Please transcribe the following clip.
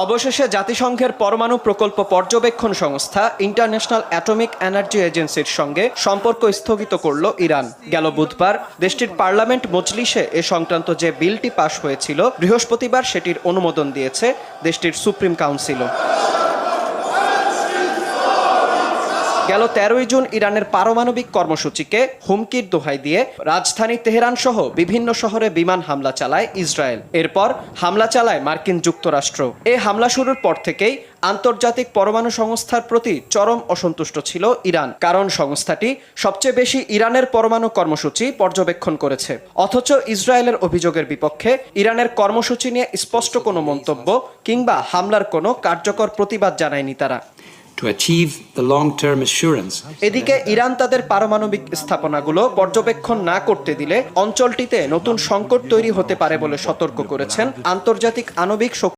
অবশেষে জাতিসংঘের পরমাণু প্রকল্প পর্যবেক্ষণ সংস্থা ইন্টারন্যাশনাল অ্যাটমিক এনার্জি এজেন্সির সঙ্গে সম্পর্ক স্থগিত করল ইরান। গেল বুধবার দেশটির পার্লামেন্ট মজলিসে এ সংক্রান্ত যে বিলটি পাশ হয়েছিল, বৃহস্পতিবার সেটির অনুমোদন দিয়েছে দেশটির সুপ্রিম কাউন্সিলও। গেল 13 জুন ইরানের পারমাণবিক কর্মসূচিকে হুমকির দোহাই দিয়ে রাজধানী তেহরান সহ বিভিন্ন শহরে বিমান হামলা চালায় ইসরায়েল। এরপর হামলা চালায় মার্কিন যুক্তরাষ্ট্র। এই হামলা শুরুর পর থেকেই আন্তর্জাতিক পরমাণু সংস্থার প্রতি চরম অসন্তুষ্ট ছিল ইরান, কারণ সংস্থাটি সবচেয়ে বেশি ইরানের পরমাণু কর্মসূচি পর্যবেক্ষণ করেছে। অথচ ইসরায়েলের অভিযোগের বিপক্ষে ইরানের কর্মসূচি নিয়ে স্পষ্ট কোনো মন্তব্য কিংবা হামলার কোনো কার্যকর প্রতিবাদ জানায়নি তারা। এদিকে ইরান তাদের পারমাণবিক স্থাপনাগুলো পর্যবেক্ষণ না করতে দিলে অঞ্চলটিতে নতুন সংকট তৈরি হতে পারে বলে সতর্ক করেছেন আন্তর্জাতিক আণবিক শক্তি